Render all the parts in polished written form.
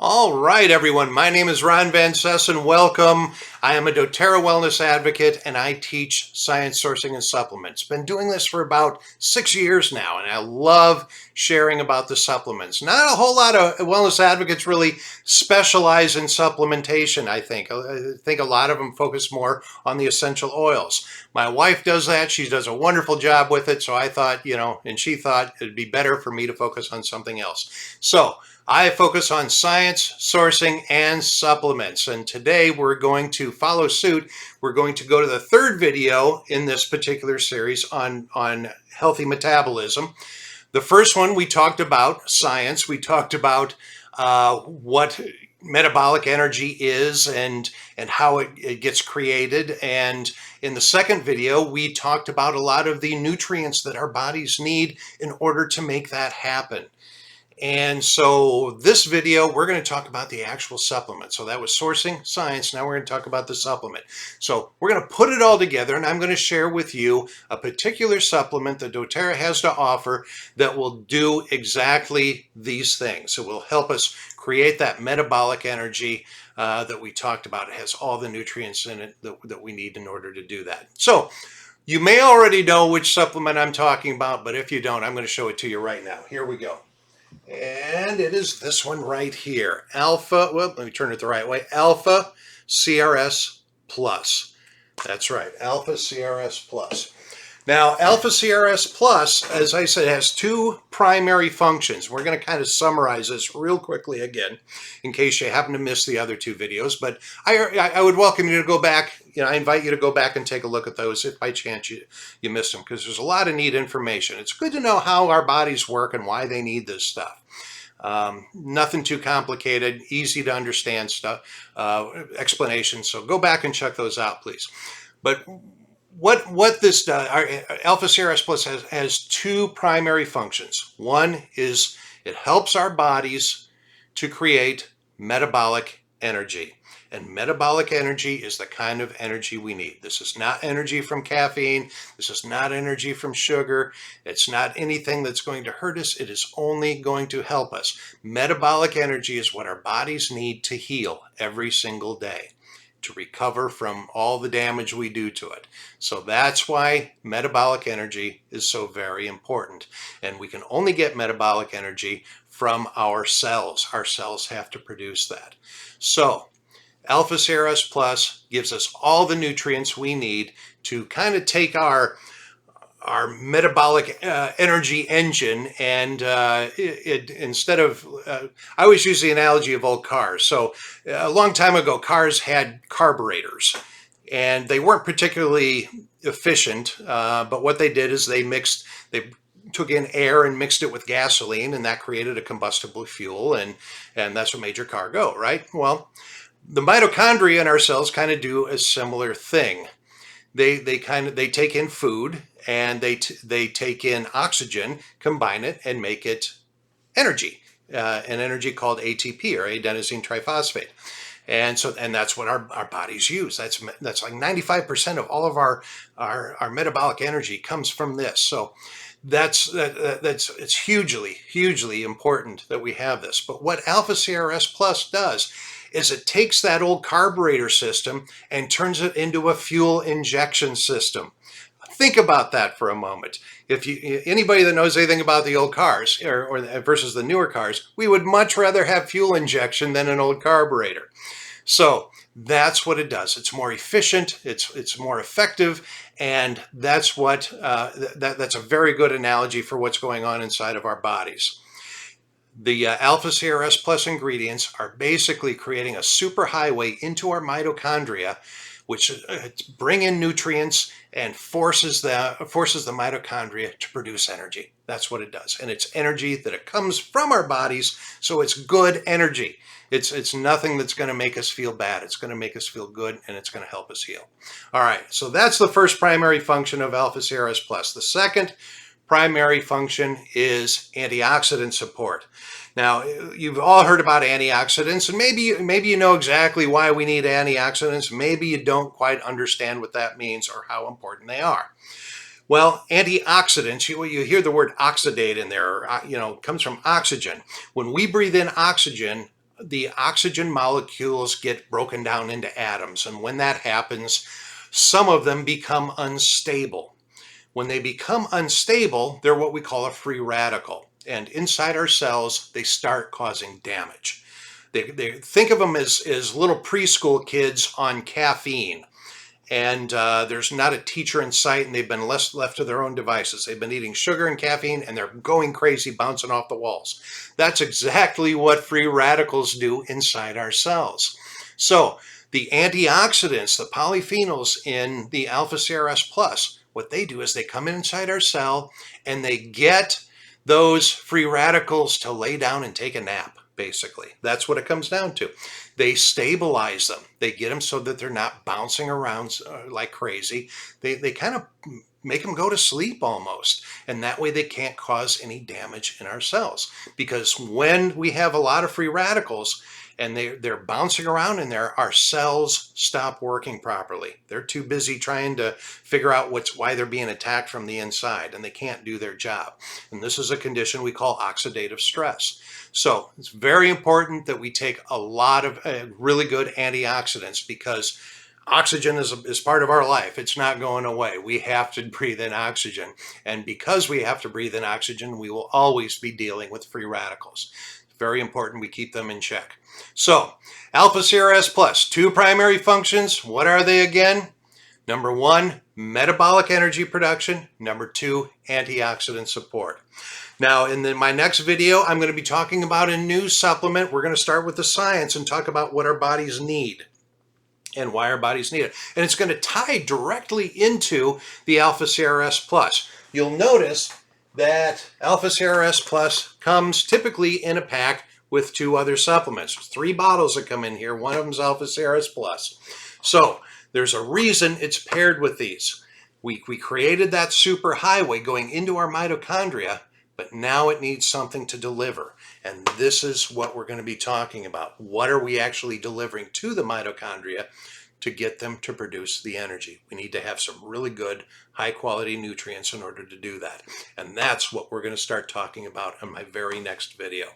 All right, everyone. My name is Ron Van Sessen. Welcome. I am a doTERRA wellness advocate, and I teach science sourcing and supplements. Been doing this for about 6 years now, and I love sharing about the supplements. Not a whole lot of wellness advocates really specialize in supplementation, I think. I think a lot of them focus more on the essential oils. My wife does that. She does a wonderful job with it, so I thought, and she thought it'd be better for me to focus on something else. So I focus on science, sourcing, and supplements. And today we're going to follow suit. We're going to go to the third video in this particular series on healthy metabolism. The first one, we talked about science. We talked about what metabolic energy is and how it gets created. And in the second video, we talked about a lot of the nutrients that our bodies need in order to make that happen. And so this video, we're going to talk about the actual supplement. So that was sourcing, science. Now we're going to talk about the supplement. So we're going to put it all together, and I'm going to share with you a particular supplement that doTERRA has to offer that will do exactly these things. It will help us create that metabolic energy that we talked about. It has all the nutrients in it that we need in order to do that. So you may already know which supplement I'm talking about, but if you don't, I'm going to show it to you right now. Here we go. And it is this one right here. Let me turn it the right way. Alpha CRS Plus. That's right, Alpha CRS Plus. Now, Alpha CRS Plus, as I said, has two primary functions. We're going to kind of summarize this real quickly again, in case you happen to miss the other two videos. But I would welcome you to go back. I invite you to go back and take a look at those if by chance you missed them, because there's a lot of neat information. It's good to know how our bodies work and why they need this stuff. Nothing too complicated, easy to understand stuff, explanations. So go back and check those out, please. But what this does, Alpha CRS Plus has two primary functions. One is it helps our bodies to create metabolic energy. And metabolic energy is the kind of energy we need. This is not energy from caffeine. This is not energy from sugar. It's not anything that's going to hurt us. It is only going to help us. Metabolic energy is what our bodies need to heal every single day, to recover from all the damage we do to it. So that's why metabolic energy is so very important. And we can only get metabolic energy from our cells. Our cells have to produce that. So Alpha CRS Plus gives us all the nutrients we need to kind of take our metabolic energy engine and instead of, I always use the analogy of old cars. So a long time ago, cars had carburetors and they weren't particularly efficient, but what they did is they took in air and mixed it with gasoline, and that created a combustible fuel, and that's what made your car go, right? Well, the mitochondria in our cells kind of do a similar thing. They take in food and they take in oxygen, combine it, and make it energy, an energy called ATP, or adenosine triphosphate. And that's what our bodies use. That's like 95% of all of our metabolic energy comes from this. So it's hugely important that we have this. But what Alpha CRS Plus does is it takes that old carburetor system and turns it into a fuel injection system. Think about that for a moment. If anybody that knows anything about the old cars or versus the newer cars, we would much rather have fuel injection than an old carburetor. So that's what it does. It's more efficient, it's more effective, and that's that's a very good analogy for what's going on inside of our bodies. The Alpha CRS Plus ingredients are basically creating a superhighway into our mitochondria, which bring in nutrients and forces the mitochondria to produce energy. That's what it does. And it's energy that it comes from our bodies, so it's good energy. It's nothing that's going to make us feel bad. It's going to make us feel good, and it's going to help us heal. All right, so that's the first primary function of Alpha CRS Plus. The second primary function is antioxidant support. Now, you've all heard about antioxidants, and maybe you know exactly why we need antioxidants. Maybe you don't quite understand what that means or how important they are. Well, antioxidants, you hear the word oxidate in there, comes from oxygen. When we breathe in oxygen, the oxygen molecules get broken down into atoms. And when that happens, some of them become unstable. When they become unstable, they're what we call a free radical. And inside our cells, they start causing damage. They think of them as little preschool kids on caffeine. And there's not a teacher in sight, and they've been left to their own devices. They've been eating sugar and caffeine, and they're going crazy, bouncing off the walls. That's exactly what free radicals do inside our cells. So the antioxidants, the polyphenols in the alpha CRS plus, what they do is they come inside our cell and they get those free radicals to lay down and take a nap. Basically, that's what it comes down to. They stabilize them. They get them so that they're not bouncing around like crazy. They kind of make them go to sleep almost. And that way they can't cause any damage in our cells. Because when we have a lot of free radicals and they're bouncing around in there, our cells stop working properly. They're too busy trying to figure out why they're being attacked from the inside, and they can't do their job. And this is a condition we call oxidative stress. So it's very important that we take a lot of really good antioxidants, because oxygen is part of our life. It's not going away. We have to breathe in oxygen. And because we have to breathe in oxygen, we will always be dealing with free radicals. It's very important we keep them in check. So alpha CRS plus, two primary functions. What are they again? Number one, metabolic energy production. Number two, antioxidant support. Now, in my next video, I'm going to be talking about a new supplement. We're going to start with the science and talk about what our bodies need and why our bodies need it. And it's going to tie directly into the alpha CRS plus. You'll notice that alpha CRS plus comes typically in a pack with two other supplements. 3 bottles that come in here. One of them is alpha CRS plus. So there's a reason it's paired with these. We created that superhighway going into our mitochondria, but now it needs something to deliver. And this is what we're going to be talking about. What are we actually delivering to the mitochondria to get them to produce the energy? We need to have some really good, high-quality nutrients in order to do that. And that's what we're going to start talking about in my very next video.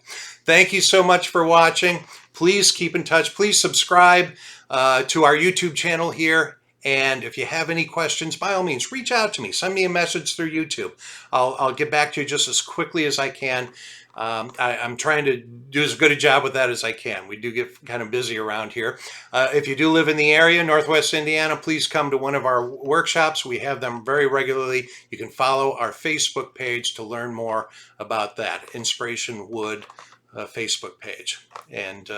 Thank you so much for watching. Please keep in touch. Please subscribe to our YouTube channel here. And if you have any questions, by all means, reach out to me. Send me a message through YouTube. I'll get back to you just as quickly as I can. I'm trying to do as good a job with that as I can. We do get kind of busy around here. If you do live in the area, Northwest Indiana, please come to one of our workshops. We have them very regularly. You can follow our Facebook page to learn more about that. Inspiration Wood Facebook page. And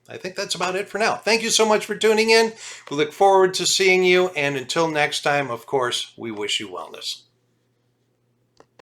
I think that's about it for now. Thank you so much for tuning in. We look forward to seeing you. And until next time, of course, we wish you wellness.